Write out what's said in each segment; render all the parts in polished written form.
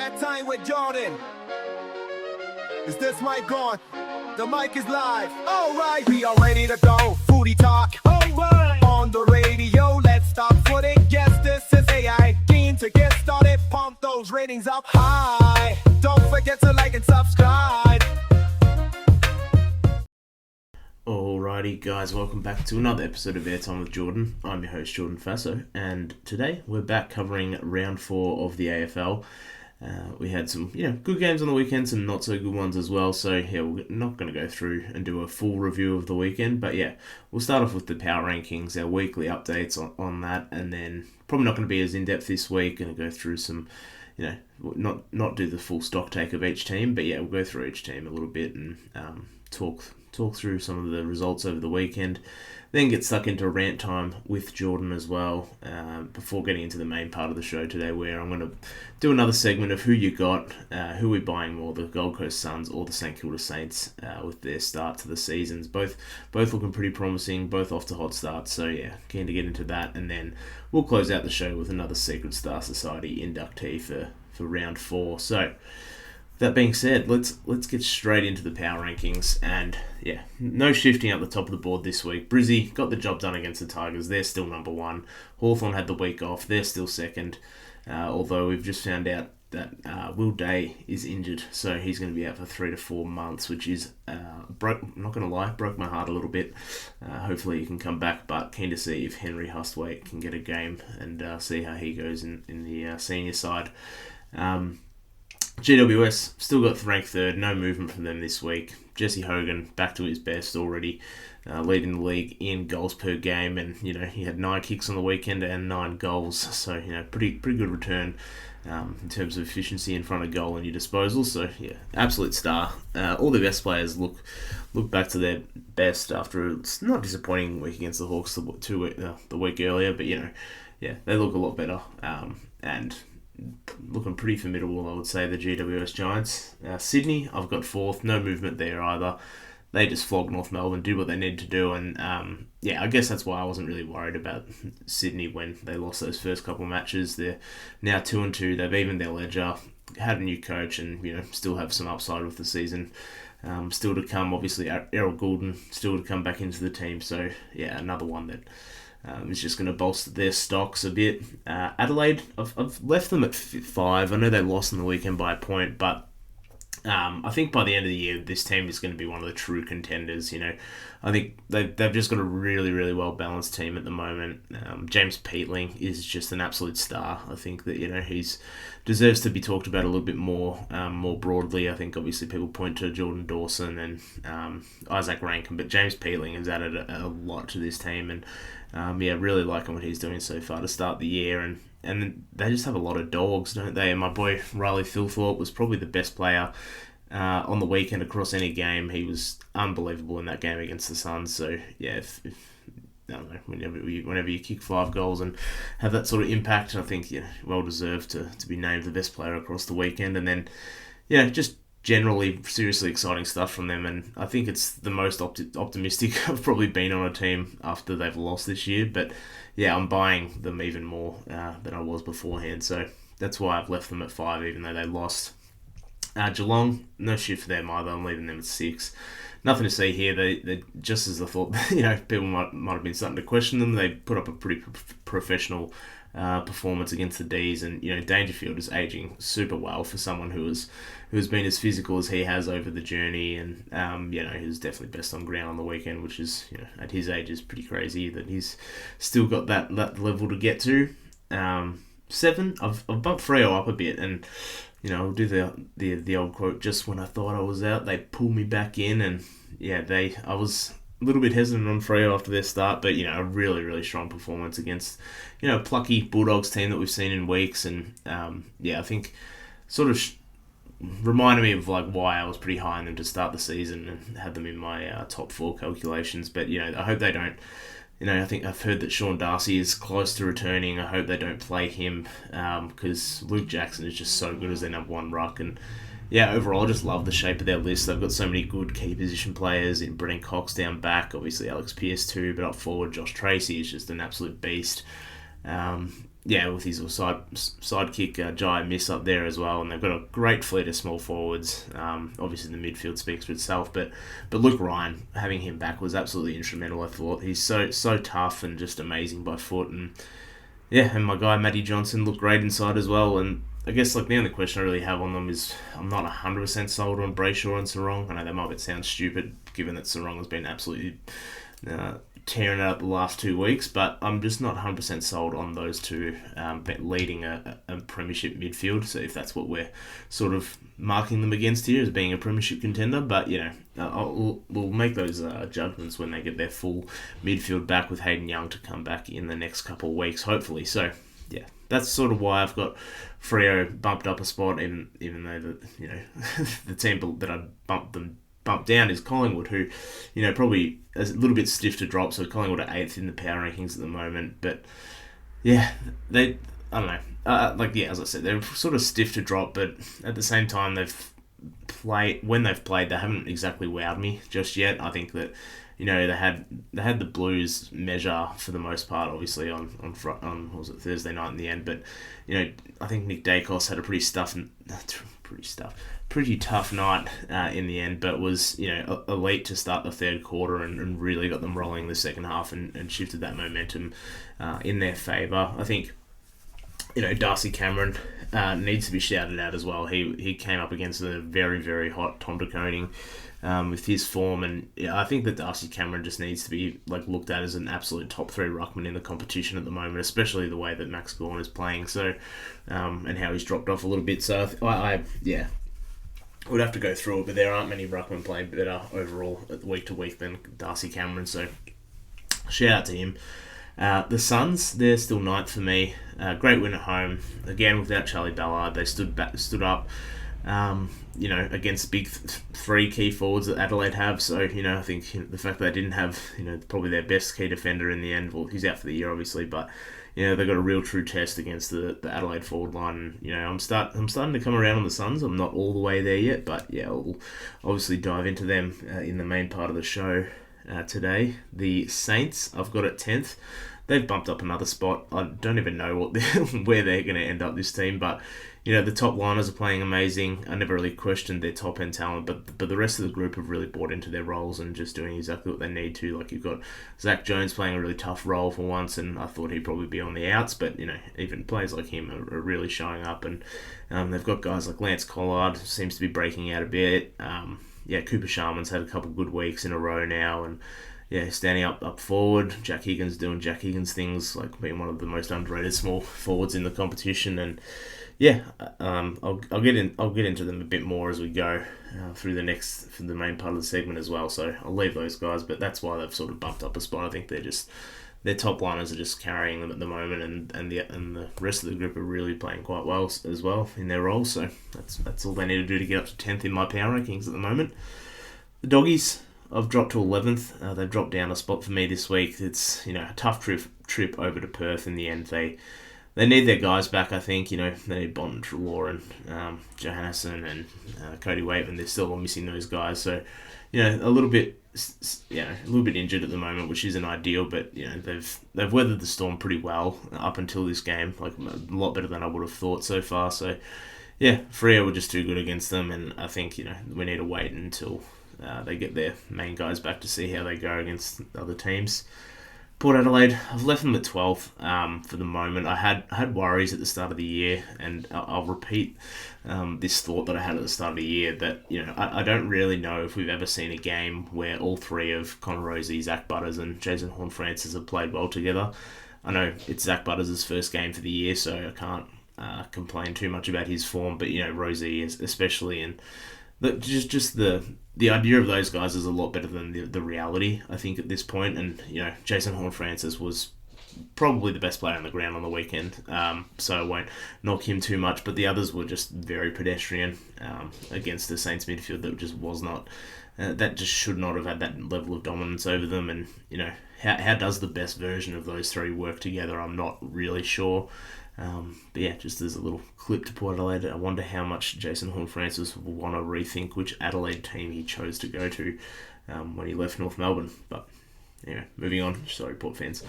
At time with Jordan. Is this mic on? The mic is live. Alright, we are ready to go. Foodie talk. Alright. On the radio, let's stop footing. Yes, this is AI. Keen to get started. Pump those ratings up high. Don't forget to like and subscribe. Alrighty guys, welcome back to another episode of Airtime with Jordan. I'm your host Jordan Faso, and today we're back covering round 4 of the AFL. We had some good games on the weekend, some not so good ones as well, so we're not going to go through and do a full review of the weekend, but we'll start off with the power rankings, our weekly updates on that, and then probably not going to be as in-depth this week, and go through some, not do the full stock take of each team, but we'll go through each team a little bit and talk through some of the results over the weekend, then get stuck into rant time with Jordan as well, before getting into the main part of the show today, where I'm going to do another segment of who you got, who we're buying more, the Gold Coast Suns or the St Kilda Saints, with their start to the seasons. Both looking pretty promising, both off to hot starts, so keen to get into that, and then we'll close out the show with another Secret Star Society inductee for round 4. So that being said, let's get straight into the power rankings, and no shifting up the top of the board this week. Brizzy got the job done against the Tigers, they're still number 1. Hawthorn had the week off, they're still second, although we've just found out that Will Day is injured, so he's going to be out for 3 to 4 months, which is, I'm not going to lie, broke my heart a little bit. Hopefully he can come back, but keen to see if Henry Hustwaite can get a game and see how he goes in the senior side. GWS still got ranked 3rd, no movement from them this week. Jesse Hogan back to his best already, leading the league in goals per game, and he had 9 kicks on the weekend and 9 goals, so pretty good return in terms of efficiency in front of goal and your disposal. So absolute star. All the best players look back to their best after it's not disappointing week against the Hawks the week earlier, but they look a lot better, and looking pretty formidable, I would say, the GWS Giants. Sydney, I've got 4th, no movement there either. They just flogged North Melbourne, did what they needed to do, and I guess that's why I wasn't really worried about Sydney when they lost those first couple of matches. They're now 2-2, they've evened their ledger, had a new coach, and still have some upside with the season. Still to come, obviously, Errol Goulden still to come back into the team, so another one that is just going to bolster their stocks a bit. Adelaide, I've left them at 5. I know they lost on the weekend by a point, but I think by the end of the year, this team is going to be one of the true contenders. I think they've just got a really, really well-balanced team at the moment. James Peatling is just an absolute star. I think that, he's deserves to be talked about a little bit more broadly. I think obviously people point to Jordan Dawson and Isaac Rankin, but James Peatling has added a lot to this team, and really liking what he's doing so far to start the year, and they just have a lot of dogs, don't they? And my boy Riley Philthorpe was probably the best player on the weekend across any game. He was unbelievable in that game against the Suns. So if I don't know, whenever you kick 5 goals and have that sort of impact, I think well deserved to be named the best player across the weekend. And then just generally seriously exciting stuff from them, and I think it's the most optimistic I've probably been on a team after they've lost this year, but I'm buying them even more than I was beforehand, so that's why I've left them at 5 even though they lost. Geelong, no shift for them either, I'm leaving them at 6. Nothing to see here. They just as I thought, people might have been starting to question them, they put up a pretty professional performance against the D's, and Dangerfield is aging super well for someone who has been as physical as he has over the journey, and he's definitely best on ground on the weekend, which is at his age is pretty crazy that he's still got that level to get to. 7, I've bumped Freo up a bit, and I'll do the old quote, just when I thought I was out, they pulled me back in, and I was a little bit hesitant on Freo after their start, but a really, really strong performance against a plucky Bulldogs team that we've seen in weeks, and I think sort of reminded me of why I was pretty high on them to start the season and had them in my top 4 calculations. But I hope they don't. I think I've heard that Sean Darcy is close to returning. I hope they don't play him because Luke Jackson is just so good as their number 1 ruck, and overall, I just love the shape of their list. They've got so many good key position players in Brennan Cox down back, obviously Alex Pearce too, but up forward, Josh Tracy is just an absolute beast. with his sidekick Jai Miss up there as well, and they've got a great fleet of small forwards. Obviously, the midfield speaks for itself, but Luke Ryan, having him back was absolutely instrumental. I thought he's so tough and just amazing by foot, and and my guy Matty Johnson looked great inside as well. And I guess like the only question I really have on them is I'm not 100% sold on Brayshaw and Sarong. I know that might sound stupid given that Sarong has been absolutely tearing it up the last 2 weeks, but I'm just not 100% sold on those two leading a premiership midfield. So if that's what we're sort of marking them against here as being a premiership contender, but we'll make those judgments when they get their full midfield back with Hayden Young to come back in the next couple of weeks, hopefully. So that's sort of why I've got Freo bumped up a spot, even though the team that I bumped down is Collingwood, who, probably is a little bit stiff to drop. So Collingwood are 8th in the power rankings at the moment. But I don't know. As I said, they're sort of stiff to drop, but at the same time, when they've played, they haven't exactly wowed me just yet. I think that, they had the Blues measure for the most part, obviously on what was it, Thursday night in the end. But I think Nick Dacos had a pretty tough night in the end, but was elite to start the third quarter and really got them rolling the second half and shifted that momentum in their favour. I think Darcy Cameron needs to be shouted out as well. He came up against a very, very hot Tom De Koning with his form, and I think that Darcy Cameron just needs to be looked at as an absolute top 3 ruckman in the competition at the moment, especially the way that Max Gawn is playing. So and how he's dropped off a little bit. So I would have to go through it, but there aren't many ruckmen playing better overall week to week than Darcy Cameron. So shout out to him. The Suns, they're still 9th for me. Great win at home. Again, without Charlie Ballard, they stood up, against big 3 key forwards that Adelaide have. So, I think the fact that they didn't have, probably their best key defender in the end. Well, he's out for the year, obviously, but they've got a real true test against the Adelaide forward line. I'm starting to come around on the Suns. I'm not all the way there yet, but we'll obviously dive into them in the main part of the show today. The Saints, I've got at 10th. They've bumped up another spot. I don't even know where they're going to end up, this team, but the top liners are playing amazing. I never really questioned their top end talent, but the rest of the group have really bought into their roles and just doing exactly what they need to. Like, you've got Zach Jones playing a really tough role for once, and I thought he'd probably be on the outs, but even players like him are really showing up, and they've got guys like Lance Collard seems to be breaking out a bit. Cooper Sharman's had a couple good weeks in a row now, and standing up forward. Jack Higgins doing Jack Higgins things, like being one of the most underrated small forwards in the competition. And I'll get into them a bit more as we go through the main part of the segment as well. So I'll leave those guys, but that's why they've sort of bumped up a spot. I think their top liners are just carrying them at the moment, and the rest of the group are really playing quite well as well in their roles. So that's all they need to do to get up to 10th in my power rankings at the moment. The Doggies, I've dropped to 11th. They've dropped down a spot for me this week. It's a tough trip over to Perth in the end. They need their guys back, I think. They need Bond, Law, and Johannesson and Cody Waitman. They're still missing those guys. So, a little bit injured at the moment, which isn't ideal. But they've weathered the storm pretty well up until this game, like a lot better than I would have thought so far. So, Freo were just too good against them, and I think we need to wait until they get their main guys back to see how they go against other teams. Port Adelaide, I've left them at 12th for the moment. I had worries at the start of the year, and I'll repeat this thought that I had at the start of the year, that I don't really know if we've ever seen a game where all 3 of Connor Rozee, Zach Butters and Jason Horne-Francis have played well together. I know it's Zach Butters' first game for the year, so I can't complain too much about his form, but Rozee especially, and just the idea of those guys is a lot better than the reality, I think, at this point. And Jason Horne-Francis was probably the best player on the ground on the weekend, so I won't knock him too much. But the others were just very pedestrian against the Saints midfield that just was not. That just should not have had that level of dominance over them. And how does the best version of those 3 work together? I'm not really sure. But just as a little clip to Port Adelaide, I wonder how much Jason Horne-Francis will want to rethink which Adelaide team he chose to go to when he left North Melbourne. But anyway, moving on. Sorry, Port fans.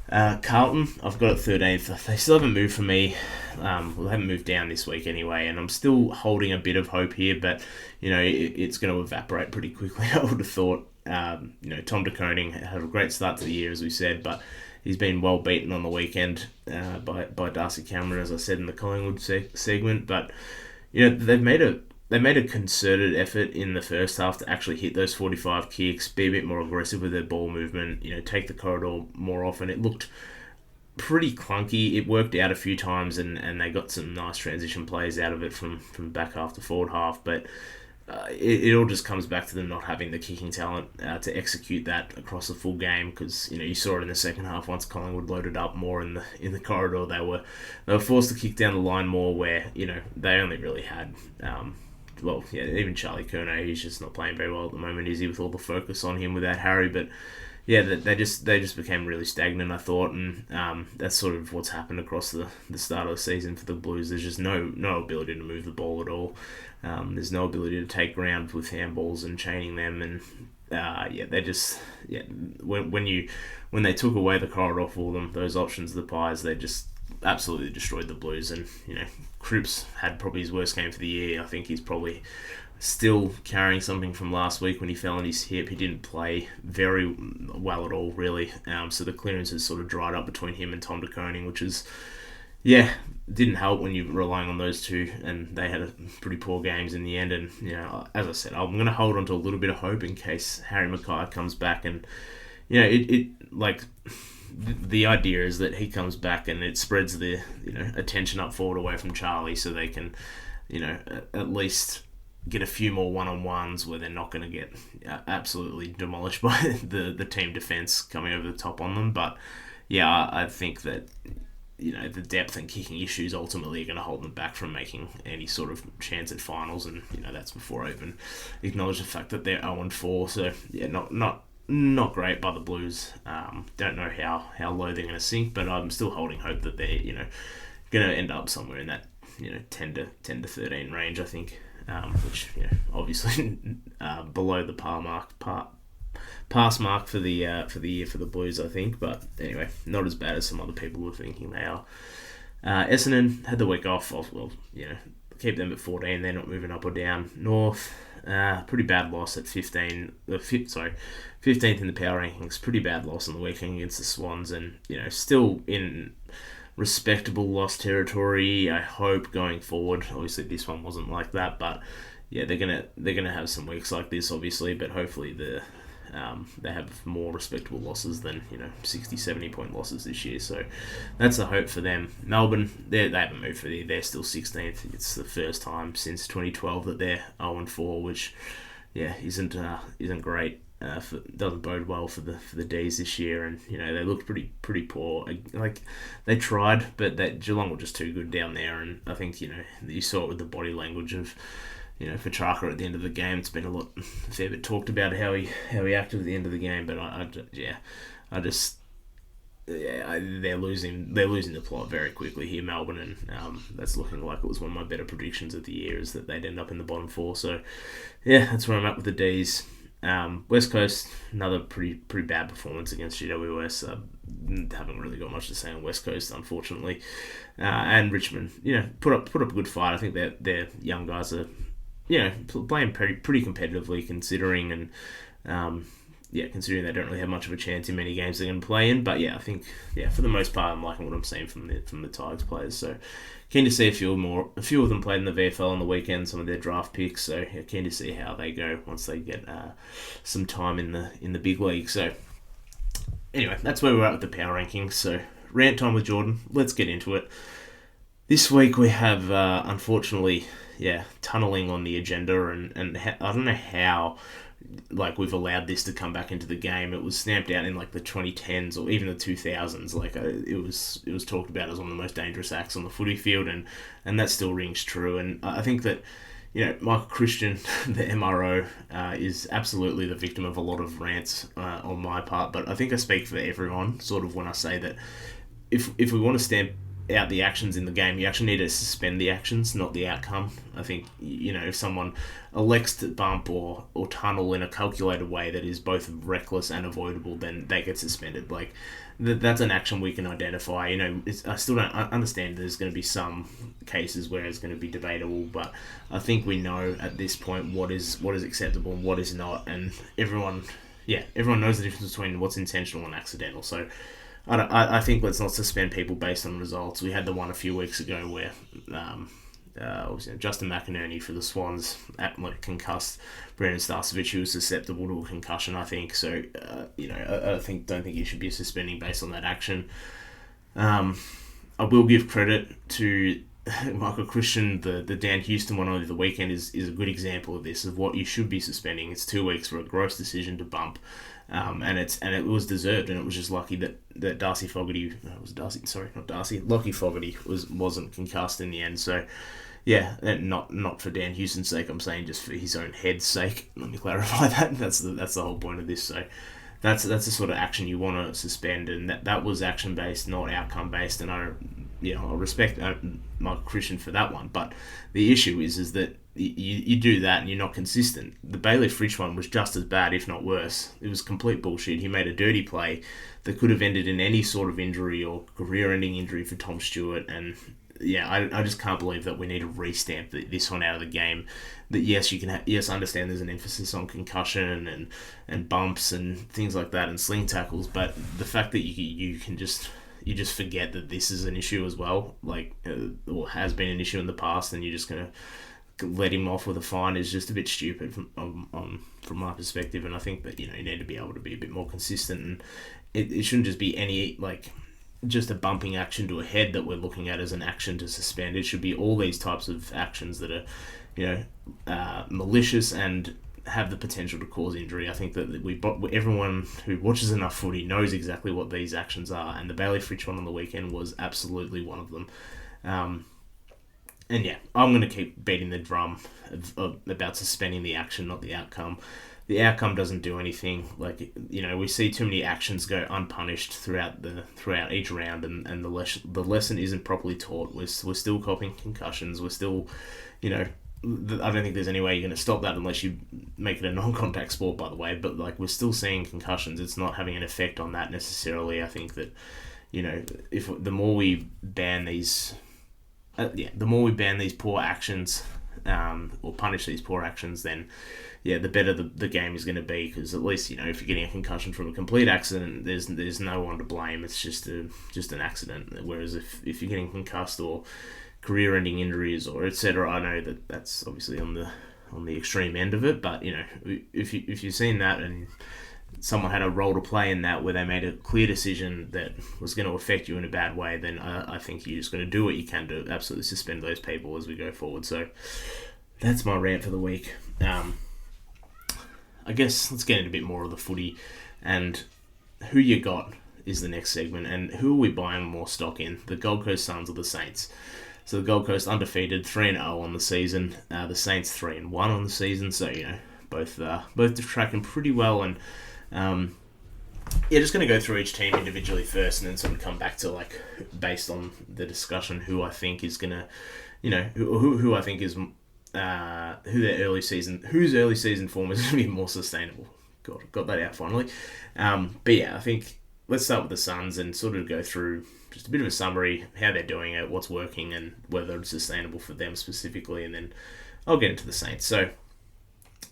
Carlton, I've got it 13th. They still haven't moved for me. They haven't moved down this week anyway, and I'm still holding a bit of hope here, but, it's going to evaporate pretty quickly, I would have thought. Tom de Koning had a great start to the year, as we said, but he's been well beaten on the weekend by Darcy Cameron, as I said in the Collingwood segment. But they made a concerted effort in the first half to actually hit those 45 kicks, be a bit more aggressive with their ball movement, take the corridor more often. It looked pretty clunky. It worked out a few times, and they got some nice transition plays out of it from back half to forward half, but it all just comes back to them not having the kicking talent to execute that across the full game, because you saw it in the second half. Once Collingwood loaded up more in the corridor, they were forced to kick down the line more, where they only really had even Charlie Curnow, he's just not playing very well at the moment, is he, with all the focus on him without Harry. But yeah, they just became really stagnant, I thought, and that's sort of what's happened across the start of the season for the Blues. There's just no ability to move the ball at all. There's no ability to take ground with handballs and chaining them, and when they took away the corridor for them, those options, the Pies, they just absolutely destroyed the Blues. And Cripps had probably his worst game for the year. I think he's probably still carrying something from last week when he fell on his hip. He didn't play very well at all, really. So the clearance has sort of dried up between him and Tom de Koning, which is, didn't help when you're relying on those two, and they had pretty poor games in the end. And as I said, I'm going to hold on to a little bit of hope in case Harry Mackay comes back, and the idea is that he comes back and it spreads the attention up forward away from Charlie, so they can at least get a few more one-on-ones where they're not going to get absolutely demolished by the team defence coming over the top on them. But I think that the depth and kicking issues ultimately are going to hold them back from making any sort of chance at finals, and that's before I even acknowledge the fact that they're 0-4. So not great by the Blues. Don't know how low they're going to sink, but I'm still holding hope that they're going to end up somewhere in that 10 to 13 range, I think, which obviously below the pass mark for the year for the Blues, I think. But anyway, not as bad as some other people were thinking they are. Essendon had the week off. Keep them at 14. They're not moving up or down. North, pretty bad loss at 15. 15th in the power rankings. Pretty bad loss on the weekend against the Swans, and still in respectable loss territory, I hope, going forward. Obviously this one wasn't like that, but they're gonna have some weeks like this, obviously, but hopefully they have more respectable losses than 60-70 point losses this year. So that's the hope for them. Melbourne, they haven't moved for they're still 16th. It's the first time since 2012 that they're 0-4, which isn't great. Doesn't bode well for the D's this year, and they looked pretty poor. Like, they tried, but that Geelong were just too good down there, and I think you saw it with the body language of Petrarca at the end of the game. It's been a fair bit talked about how he acted at the end of the game, but they're losing the plot very quickly here, Melbourne, and that's looking like it was one of my better predictions of the year, is that they'd end up in the bottom four. So that's where I'm at with the D's. West Coast, another pretty bad performance against GWS. Haven't really got much to say on West Coast, unfortunately. And Richmond, put up a good fight. I think their young guys are playing pretty competitively, considering, and considering they don't really have much of a chance in many games they're going to play in. But I think for the most part, I'm liking what I'm seeing from the Tigers players. So keen to see a few of them played in the VFL on the weekend, some of their draft picks. So keen to see how they go once they get some time in the big league. So anyway, that's where we're at with the power rankings. So rant time with Jordan. Let's get into it. This week we have unfortunately tunneling on the agenda, and I don't know how we've allowed this to come back into the game. It was stamped out in the 2010s or even the 2000s. It was talked about as one of the most dangerous acts on the footy field, and that still rings true. And I think that Michael Christian, the MRO, is absolutely the victim of a lot of rants on my part. But I think I speak for everyone sort of when I say that if we want to stamp out the actions in the game, you actually need to suspend the actions, not the outcome. I think, if someone elects to bump or tunnel in a calculated way that is both reckless and avoidable, then they get suspended. that's an action we can identify. I still don't understand there's going to be some cases where it's going to be debatable, but I think we know at this point what is acceptable and what is not, and everyone knows the difference between what's intentional and accidental. So I think let's not suspend people based on results. We had the one a few weeks ago where Justin McInerney for the Swans concussed Brendan Starcevich, who was susceptible to a concussion, I think. So, I don't think you should be suspending based on that action. I will give credit to Michael Christian. The Dan Houston one over the weekend is a good example of this, of what you should be suspending. It's 2 weeks for a gross decision to bump. And it was deserved, and it was just lucky that Lockie Fogarty wasn't concussed in the end. So, yeah, and not for Dan Houston's sake. I'm saying just for his own head's sake. Let me clarify that. That's the whole point of this. So, that's the sort of action you want to suspend, and that was action based, not outcome based. And I respect Michael Christian for that one. But the issue is that you do that and you're not consistent. The Bailey Fritsch one was just as bad, if not worse. It was complete bullshit. He made a dirty play that could have ended in any sort of injury or career-ending injury for Tom Stewart. And yeah, I just can't believe that we need to restamp this one out of the game. That yes, you can understand there's an emphasis on concussion and bumps and things like that and sling tackles, but the fact that you just forget that this is an issue as well, or has been an issue in the past, and you're just gonna let him off with a fine is just a bit stupid from my perspective. And I think that you need to be able to be a bit more consistent, and it shouldn't just be any just a bumping action to a head that we're looking at as an action to suspend. It should be all these types of actions that are malicious and have the potential to cause injury. I think that everyone who watches enough footy knows exactly what these actions are, and the Bailey Fritsch one on the weekend was absolutely one of them. And yeah, I'm going to keep beating the drum about suspending the action, not the outcome. The outcome doesn't do anything. We see too many actions go unpunished throughout each round, and the lesson isn't properly taught. We're still copying concussions. We're still, I don't think there's any way you're going to stop that unless you make it a non-contact sport, by the way. But we're still seeing concussions. It's not having an effect on that necessarily. I think that, if the more we ban these. The more we ban these poor actions or punish these poor actions, then the better the game is going to be, because at least if you're getting a concussion from a complete accident, there's no one to blame. It's just an accident. Whereas if you're getting concussed or career-ending injuries or etc., I know that's obviously on the extreme end of it. But if you've seen that and someone had a role to play in that, where they made a clear decision that was going to affect you in a bad way, then I think you're just going to do what you can to absolutely suspend those people as we go forward. So that's my rant for the week. I guess let's get into a bit more of the footy, and who you got is the next segment, and who are we buying more stock in, the Gold Coast Suns or the Saints? So the Gold Coast undefeated, 3-0 on the season, the Saints 3-1 on the season, so both tracking pretty well. And just going to go through each team individually first, and then sort of come back to based on the discussion, who I think is going to, who I think is whose early season form is going to be more sustainable. God, got that out finally. But yeah, I think let's start with the Suns and sort of go through just a bit of a summary, how they're doing it, what's working, and whether it's sustainable for them specifically, and then I'll get into the Saints. So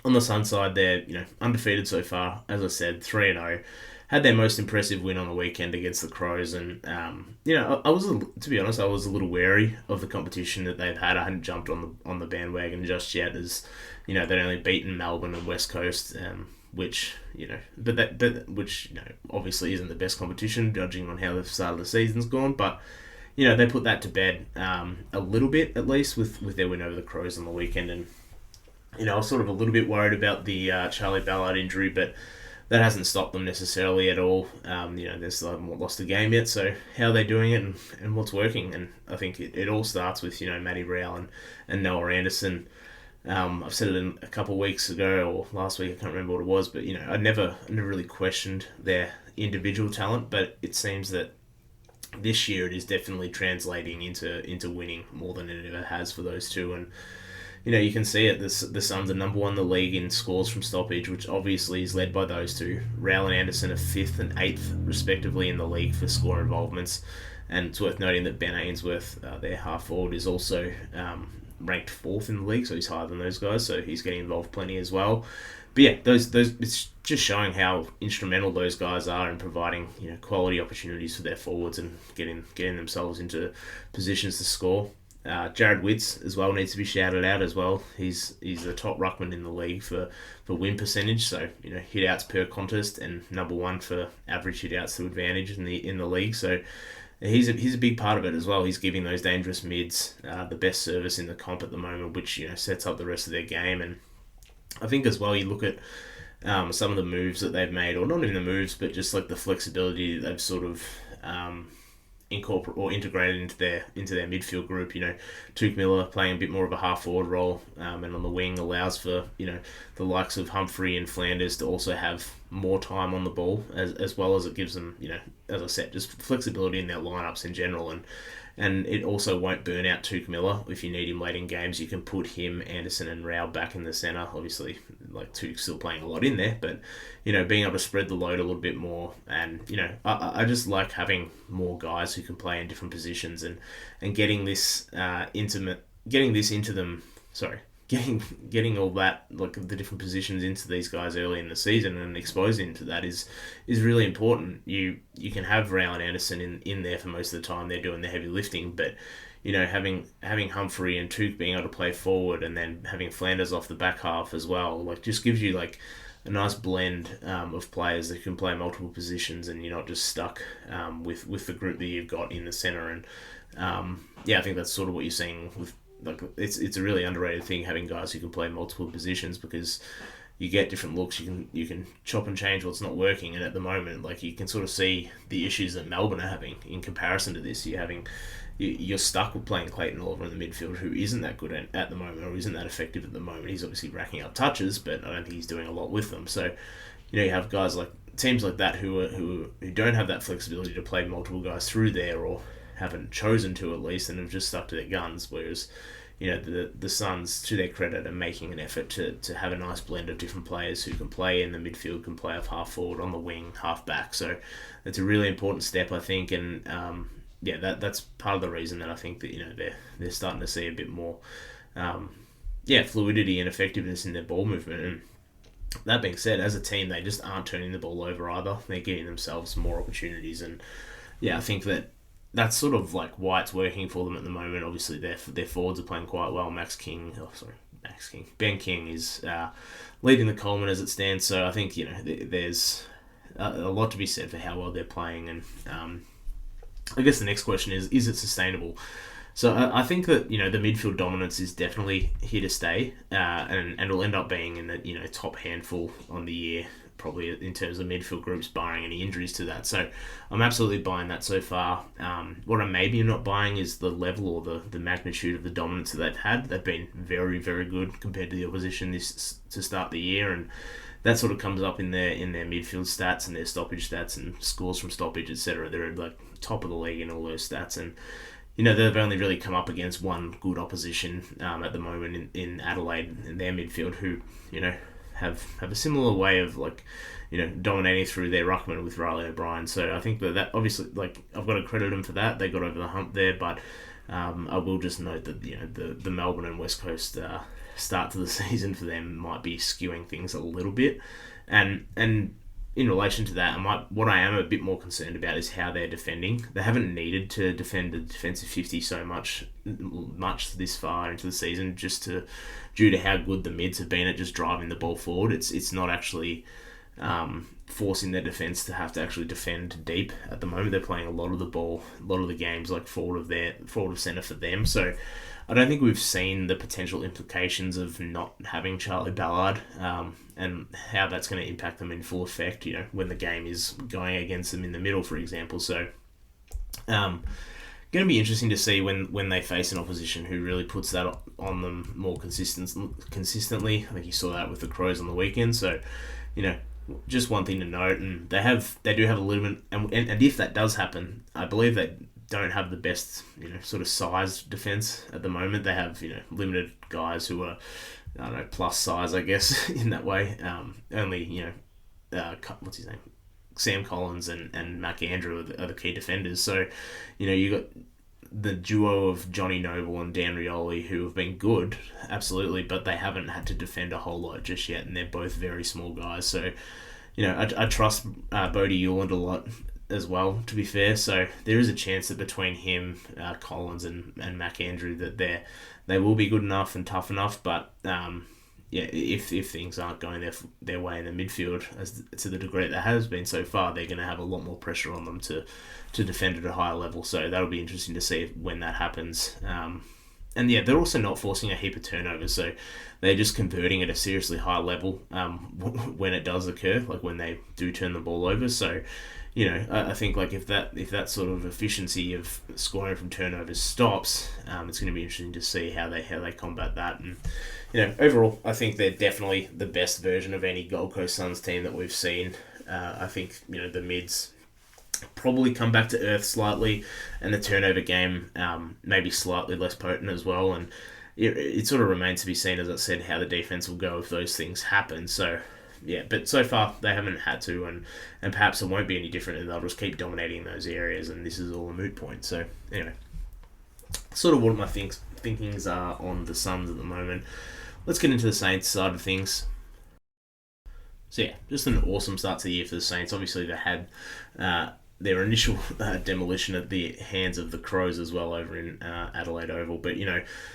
on the Sun side, they're undefeated so far. As I said, 3-0. Had their most impressive win on the weekend against the Crows, and to be honest, I was a little wary of the competition that they've had. I hadn't jumped on the bandwagon just yet, as they'd only beaten Melbourne and West Coast, which obviously isn't the best competition, judging on how the start of the season's gone. But they put that to bed a little bit, at least with their win over the Crows on the weekend. And I was sort of a little bit worried about the Charlie Ballard injury, but that hasn't stopped them necessarily at all. They still haven't lost a game yet, so how are they doing it and what's working? And I think it all starts with, Matty Rowell and Noah Anderson. I've said it a couple of weeks ago or last week, I can't remember what it was, but I never really questioned their individual talent, but it seems that this year it is definitely translating into winning more than it ever has for those two. And you can see it. The Suns are number one in the league in scores from stoppage, which obviously is led by those two. Rowell and Anderson are 5th and 8th, respectively, in the league for score involvements. And it's worth noting that Ben Ainsworth, their half forward, is also ranked 4th in the league, so he's higher than those guys, so he's getting involved plenty as well. But yeah, those it's just showing how instrumental those guys are in providing quality opportunities for their forwards and getting themselves into positions to score. Jared Witts as well needs to be shouted out as well. He's the top ruckman in the league for win percentage, so hit outs per contest and number one for average hit outs to advantage in the league. So he's a big part of it as well. He's giving those dangerous mids the best service in the comp at the moment, which sets up the rest of their game. And I think as well, you look at some of the moves that they've made, or not even the moves, but just like the flexibility that they've sort of incorporate or integrated into their midfield group. Tuke Miller playing a bit more of a half forward role, and on the wing allows for the likes of Humphrey and Flanders to also have more time on the ball, as well as it gives them as I said, just flexibility in their lineups in general. And it also won't burn out Tuke Miller. If you need him late in games, you can put him, Anderson and Rao back in the centre. Obviously, like Tuke's still playing a lot in there, but being able to spread the load a little bit more. And I just like having more guys who can play in different positions and getting this into them. Sorry. Getting all that, like the different positions into these guys early in the season and exposing to that is really important. You can have Rao and Anderson in there for most of the time. They're doing the heavy lifting, but having Humphrey and Tuke being able to play forward and then having Flanders off the back half as well, like just gives you like a nice blend of players that can play multiple positions, and you're not just stuck with the group that you've got in the centre. And I think that's sort of what you're seeing with. Like it's a really underrated thing, having guys who can play multiple positions, because you get different looks. You can chop and change what's not working, and at the moment, like you can sort of see the issues that Melbourne are having in comparison to this. You're stuck with playing Clayton Oliver in the midfield, who isn't that good at the moment, or isn't that effective at the moment. He's obviously racking up touches, but I don't think he's doing a lot with them. So you have guys like teams like that who don't have that flexibility to play multiple guys through there, or haven't chosen to at least, and have just stuck to their guns. Whereas the Suns, to their credit, are making an effort to have a nice blend of different players who can play in the midfield, can play off half forward, on the wing, half back. So it's a really important step, I think, and that's part of the reason that I think that they're starting to see a bit more fluidity and effectiveness in their ball movement. And that being said, as a team, they just aren't turning the ball over either. They're giving themselves more opportunities, and I think that's sort of like why it's working for them at the moment. Obviously, their forwards are playing quite well. Ben King is leading the Coleman as it stands. So I think there's a lot to be said for how well they're playing. And I guess the next question is it sustainable? So I think that the midfield dominance is definitely here to stay, and it'll end up being in the top handful on the year, probably in terms of midfield groups, barring any injuries to that. So I'm absolutely buying that so far. What I maybe not buying is the level or the magnitude of the dominance that they've had. They've been very, very good compared to the opposition to start the year, and that sort of comes up in their midfield stats and their stoppage stats and scores from stoppage, etc. They're like top of the league in all those stats, and they've only really come up against one good opposition at the moment in Adelaide in their midfield, who have a similar way of dominating through their ruckman with Riley O'Brien. So I think that obviously, I've got to credit them for that. They got over the hump there, but I will just note that the Melbourne and West Coast start to the season for them might be skewing things a little bit, and in relation to that, what I am a bit more concerned about is how they're defending. They haven't needed to defend the defensive 50 so much this far into the season, due to how good the mids have been at just driving the ball forward. It's not actually forcing their defence to have to actually defend deep at the moment. They're playing a lot of the ball, a lot of the games like forward of centre for them. So I don't think we've seen the potential implications of not having Charlie Ballard, and how that's going to impact them in full effect, when the game is going against them in the middle, for example. So going to be interesting to see when they face an opposition who really puts that on them more consistently. I think you saw that with the Crows on the weekend. So, just one thing to note, and they do have a little bit, and if that does happen, I believe that don't have the best, sort of size defense at the moment. They have, limited guys who are, I don't know, plus size, I guess, in that way. Only, what's his name? Sam Collins and Mac Andrew are the key defenders. So, you got the duo of Johnny Noble and Dan Rioli, who have been good, absolutely, but they haven't had to defend a whole lot just yet, and they're both very small guys. So, I trust Bodie Euland a lot as well, to be fair. So there is a chance that between him, Collins, and Mac Andrew, that they will be good enough and tough enough. But if things aren't going their way in the midfield as to the degree that has been so far, they're going to have a lot more pressure on them to defend at a higher level. So that'll be interesting to see when that happens. And they're also not forcing a heap of turnovers, so they're just converting at a seriously high level when it does occur, like when they do turn the ball over. So, I think like if that sort of efficiency of scoring from turnovers stops, it's going to be interesting to see how they combat that. And overall, I think they're definitely the best version of any Gold Coast Suns team that we've seen. I think the mids probably come back to earth slightly, and the turnover game maybe slightly less potent as well. And it sort of remains to be seen, as I said, how the defense will go if those things happen. So but so far they haven't had to, and perhaps it won't be any different, and they'll just keep dominating those areas, and this is all a moot point. So anyway, sort of what my thinkings are on the Suns at the moment. Let's get into the Saints side of things. So just an awesome start to the year for the Saints. Obviously they had their initial demolition at the hands of the Crows as well over in Adelaide Oval. But,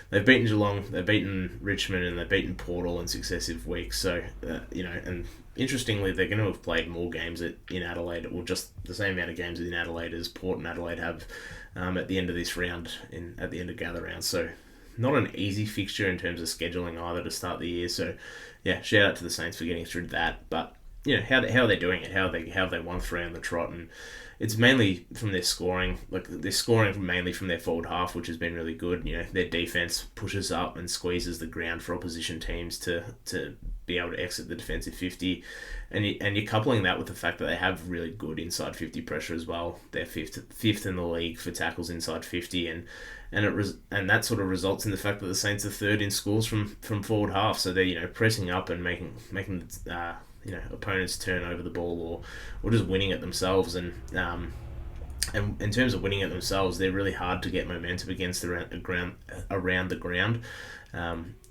they've beaten Geelong, they've beaten Richmond, and they've beaten Portal in successive weeks. So, and interestingly, they're going to have played more games in Adelaide, or just the same amount of games in Adelaide as Port and Adelaide have at the end of this round, at the end of gather round. So, not an easy fixture in terms of scheduling either to start the year. So, shout out to the Saints for getting through that. But, how are they doing it? How have they won 3 on the trot? And it's mainly from their scoring. Like, they're scoring mainly from their forward half, which has been really good. Their defense pushes up and squeezes the ground for opposition teams to be able to exit the defensive 50. And you're coupling that with the fact that they have really good inside 50 pressure as well. They're fifth in the league for tackles inside 50, and that sort of results in the fact that the Saints are third in scores from forward half. So they're pressing up and making opponents turn over the ball or just winning it themselves. And in terms of winning it themselves, they're really hard to get momentum against around the ground.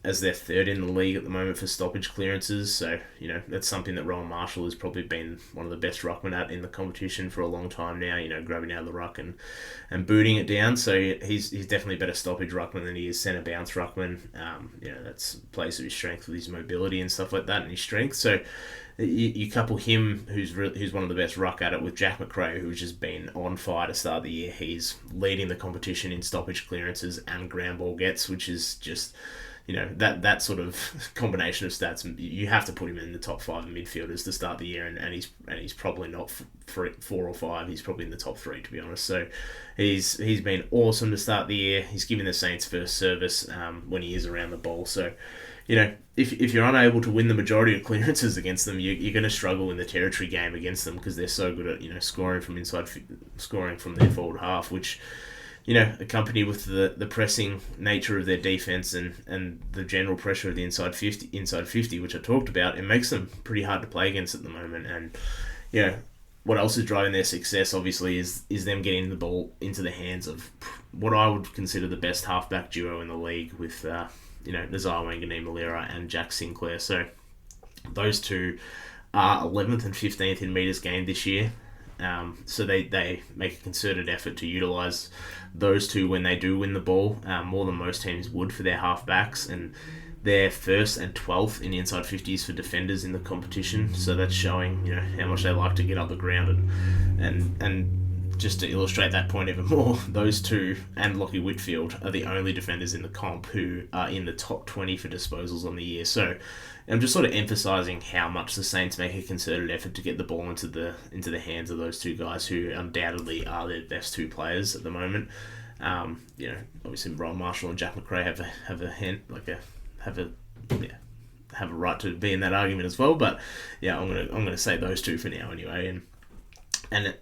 As they're third in the league at the moment for stoppage clearances. So, that's something that Rowan Marshall has probably been one of the best ruckmen at in the competition for a long time now, grabbing out of the ruck and booting it down. So he's definitely a better stoppage ruckman than he is centre bounce ruckman. That's plays to his strength with his mobility and stuff like that, and his strength. So you couple him, who's one of the best ruck at it, with Jack McRae, who's just been on fire to start the year. He's leading the competition in stoppage clearances and ground ball gets, which is just... that sort of combination of stats, you have to put him in the top 5 midfielders to start the year, and he's probably not 4 or 5. He's probably in the top 3, to be honest. So he's been awesome to start the year. He's giving the Saints first service when he is around the ball. So if you're unable to win the majority of clearances against them, you're going to struggle in the territory game against them, because they're so good at scoring from their forward half, which accompanied with the pressing nature of their defense and the general pressure of the inside 50, which I talked about, it makes them pretty hard to play against at the moment. And what else is driving their success, obviously, is them getting the ball into the hands of what I would consider the best halfback duo in the league, with Nazar Wanganeen-Malira and Jack Sinclair. So those two are 11th and 15th in metres gained this year. So they make a concerted effort to utilise those two when they do win the ball, more than most teams would for their halfbacks, and they're 1st and 12th in inside 50s for defenders in the competition. So that's showing how much they like to get up the ground, and just to illustrate that point even more, those two and Lockie Whitfield are the only defenders in the comp who are in the top 20 for disposals on the year. So I'm just sort of emphasising how much the Saints make a concerted effort to get the ball into the hands of those two guys, who undoubtedly are their best 2 players at the moment. Obviously Rowan Marshall and Jack McRae have a right to be in that argument as well. But I'm gonna say those two for now anyway. And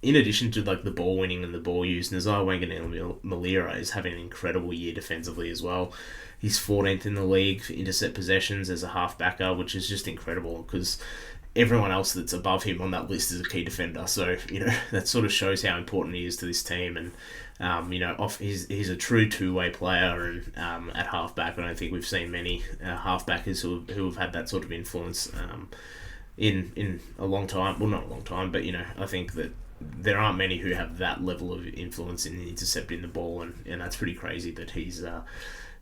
in addition to like the ball winning and the ball use, Nazar Wanganeen-Malira is having an incredible year defensively as well. He's 14th in the league for intercept possessions as a half-backer, which is just incredible because everyone else that's above him on that list is a key defender. So, that sort of shows how important he is to this team. And, he's a true two-way player. And at half-back, I don't think we've seen many half-backers who have had that sort of influence in a long time. Well, not a long time, but, I think that there aren't many who have that level of influence in intercepting the ball. And that's pretty crazy that he's,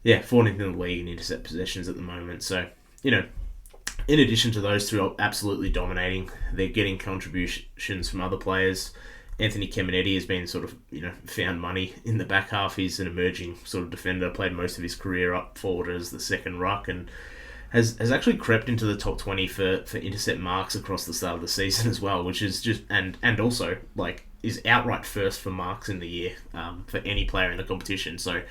14th in the league in intercept possessions at the moment. So, in addition to those two absolutely dominating, they're getting contributions from other players. Anthony Kemenetti has been sort of, found money in the back half. He's an emerging sort of defender, played most of his career up forward as the second ruck, and has actually crept into the top 20 for intercept marks across the start of the season as well, which is just, and also, like, is outright first for marks in the year for any player in the competition. So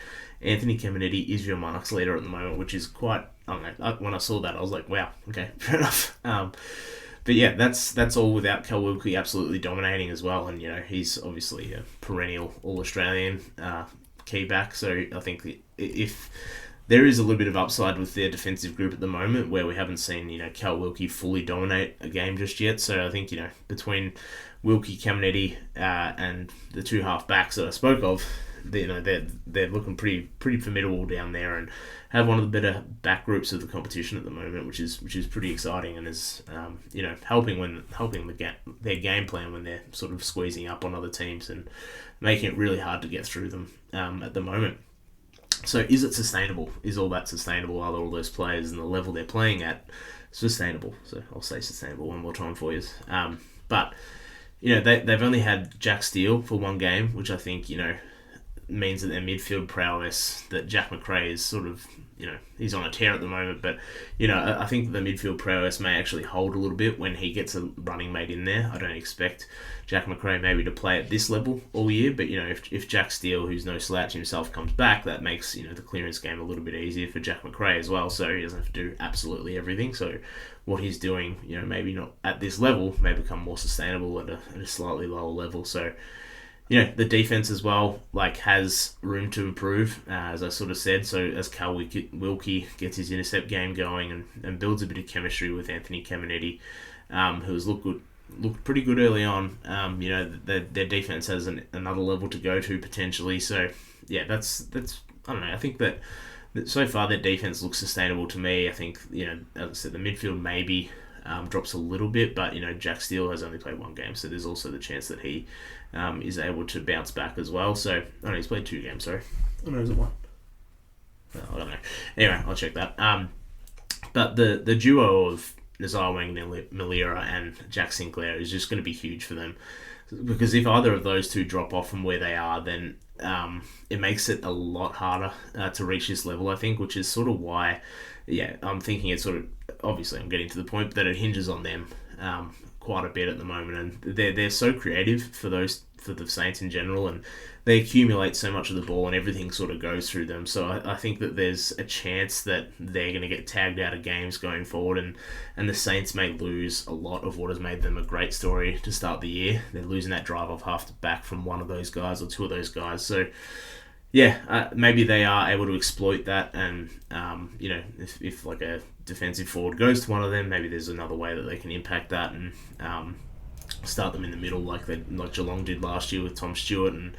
Anthony Kemenetti is your marks leader at the moment, which is quite, I don't know, when I saw that I was like, wow, okay, fair enough. But yeah, that's all without Cal Wilkie absolutely dominating as well, and he's obviously a perennial All-Australian key back, so I think if there is a little bit of upside with their defensive group at the moment where we haven't seen, Cal Wilkie fully dominate a game just yet. So I think, between Wilkie, Kemenetti, and the two half-backs that I spoke of, they're looking pretty formidable down there and have one of the better back groups of the competition at the moment, which is pretty exciting and is helping their game plan when they're sort of squeezing up on other teams and making it really hard to get through them at the moment. So is it sustainable? Is all that sustainable? Are all those players and the level they're playing at sustainable? So I'll say sustainable one more time for you. But they've only had Jack Steele for one game, which I think means that their midfield prowess, that Jack Macrae is sort of, he's on a tear at the moment, but, I think the midfield prowess may actually hold a little bit when he gets a running mate in there. I don't expect Jack Macrae maybe to play at this level all year, but, if Jack Steele, who's no slouch himself, comes back, that makes, the clearance game a little bit easier for Jack Macrae as well, so he doesn't have to do absolutely everything. So what he's doing, maybe not at this level, may become more sustainable at a slightly lower level. So, the defense as well, has room to improve, as I sort of said. So as Cal Wilkie gets his intercept game going and builds a bit of chemistry with Anthony Kemenetti, who has looked pretty good early on, their defense has another level to go to potentially. So yeah, that's I don't know. I think that so far their defense looks sustainable to me. I think as I said, the midfield maybe drops a little bit, but Jack Steele has only played one game, so there's also the chance that he is able to bounce back as well. So I know he's played 2 games. Sorry, I know, is it one? I don't know. Anyway, I'll check that. But the duo of Nazar Wanganeen-Malira and Jack Sinclair is just going to be huge for them, because if either of those two drop off from where they are, then it makes it a lot harder to reach this level, I think, which is sort of why, I'm thinking it's sort of, obviously I'm getting to the point that it hinges on them quite a bit at the moment, and they're so creative for the Saints in general, and they accumulate so much of the ball and everything sort of goes through them. So I think that there's a chance that they're going to get tagged out of games going forward, and the Saints may lose a lot of what has made them a great story to start the year. They're losing that drive off half back from one of those guys or two of those guys. So maybe they are able to exploit that, and if like a defensive forward goes to one of them, maybe there's another way that they can impact that and start them in the middle like Geelong did last year with Tom Stewart, and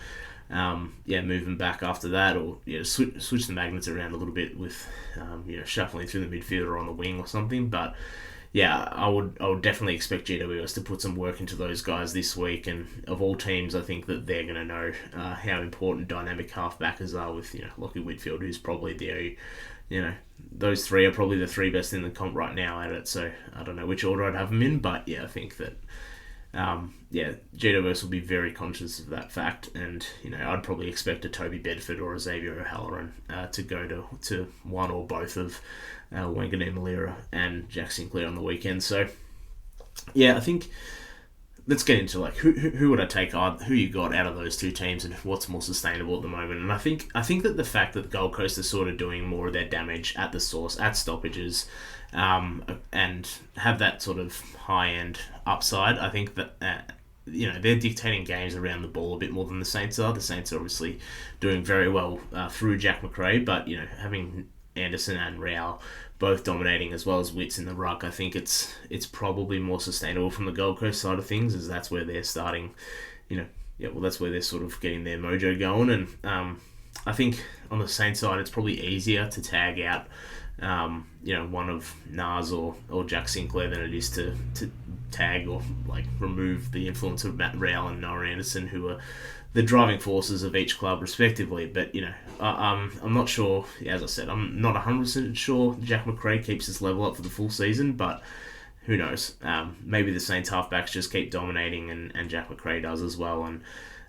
move them back after that, or switch the magnets around a little bit with shuffling through the midfield or on the wing or something. But I would definitely expect GWS to put some work into those guys this week, and of all teams, I think that they're going to know how important dynamic half-backers are with Lockie Whitfield, who's probably those three are probably the 3 best in the comp right now at it. So I don't know which order I'd have them in, but I think that GWS will be very conscious of that fact, and I'd probably expect a Toby Bedford or a Xavier O'Halloran to go to one or both of Wanganeen-Malira and Jack Sinclair on the weekend. So I think let's get into who would I take on, who you got out of those two teams, and what's more sustainable at the moment. And I think that the fact that Gold Coast is sort of doing more of their damage at the source, at stoppages, and have that sort of high-end upside, I think that they're dictating games around the ball a bit more than the Saints are. The Saints are obviously doing very well through Jack McRae, but having Anderson and Rao both dominating as well as Witts in the ruck, I think it's probably more sustainable from the Gold Coast side of things, as that's where they're starting. That's where they're sort of getting their mojo going, and I think on the Saints side, it's probably easier to tag out one of Nas or Jack Sinclair than it is to tag or remove the influence of Matt Rowell and Noah Anderson, who are the driving forces of each club respectively. But I'm not sure. As I said, I'm not 100% sure Jack McRae keeps his level up for the full season, but who knows? Maybe the Saints halfbacks just keep dominating, and Jack McRae does as well. And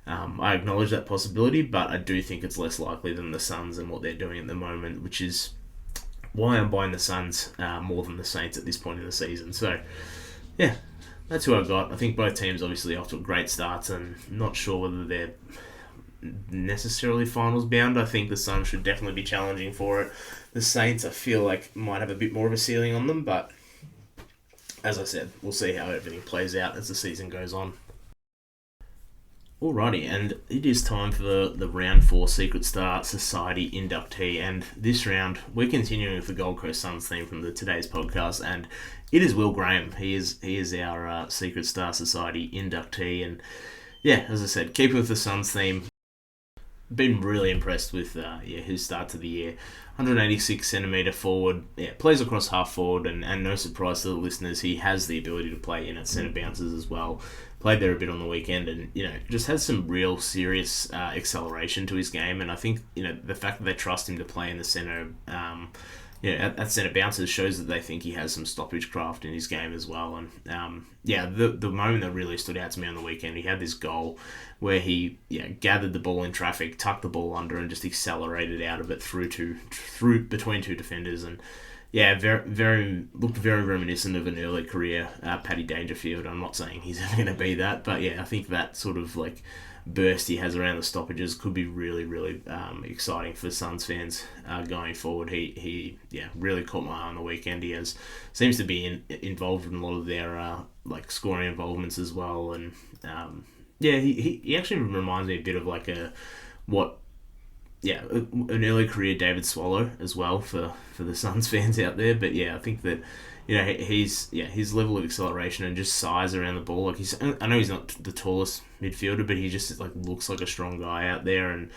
I acknowledge that possibility, but I do think it's less likely than the Suns and what they're doing at the moment, which is why I'm buying the Suns more than the Saints at this point in the season. So, yeah, that's who I've got. I think both teams obviously off to great starts, and not sure whether they're necessarily finals bound. I think the Suns should definitely be challenging for it. The Saints, I feel like, might have a bit more of a ceiling on them, but as I said, we'll see how everything plays out as the season goes on. Alrighty, and it is time for the Round 4 Secret Star Society inductee, and this round we're continuing with the Gold Coast Suns theme from today's podcast, and it is Will Graham. He is our Secret Star Society inductee, and yeah, as I said, keeping with the Suns theme, been really impressed with his start to the year. 186 centimetre forward, plays across half forward, and no surprise to the listeners, he has the ability to play in at centre bounces as well. Played there a bit on the weekend, and just has some real serious acceleration to his game. And I think the fact that they trust him to play in the centre, at centre bounces, shows that they think he has some stoppage craft in his game as well. And the moment that really stood out to me on the weekend, he had this goal where he gathered the ball in traffic, tucked the ball under, and just accelerated out of it through between two defenders. And looked very reminiscent of an early career Paddy Dangerfield. I'm not saying he's ever going to be that, but I think that sort of burst he has around the stoppages could be really, really exciting for Suns fans going forward. He really caught my eye on the weekend. He seems to be involved in a lot of their scoring involvements as well, and he actually reminds me a bit of an early career David Swallow as well for the Suns fans out there. But I think that his level of acceleration and just size around the ball, I know he's not the tallest midfielder, but he just looks like a strong guy out there, and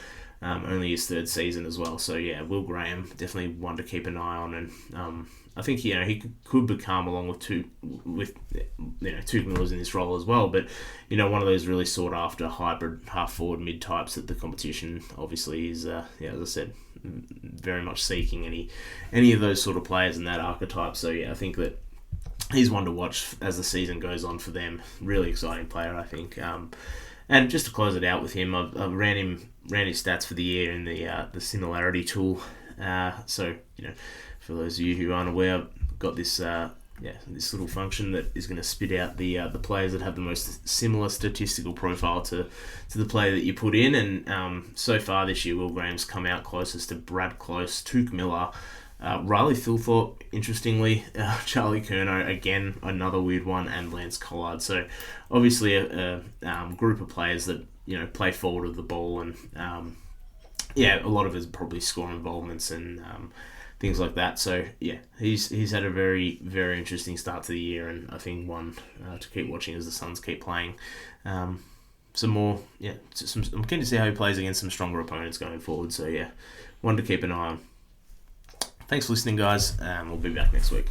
only his third season as well. So Will Graham, definitely one to keep an eye on, and I think he could become, along with two Millers in this role as well, but one of those really sought after hybrid half forward mid types that the competition obviously is as I said, very much seeking any of those sort of players in that archetype. So I think that he's one to watch as the season goes on for them. Really exciting player, I think. And just to close it out with him, I've ran his stats for the year in the similarity tool. So for those of you who aren't aware, I've got this this little function that is going to spit out the players that have the most similar statistical profile to the player that you put in. And so far this year, Will Graham's come out closest to Brad Close, Tuke Miller, Riley Thilthorpe, interestingly, Charlie Curnow, again, another weird one, and Lance Collard. So obviously a group of players that play forward of the ball, and a lot of it is probably score involvements and things like that. So he's had a very, very interesting start to the year, and I think one to keep watching as the Suns keep playing. Some more, I'm keen to see how he plays against some stronger opponents going forward. So one to keep an eye on. Thanks for listening, guys. We'll be back next week.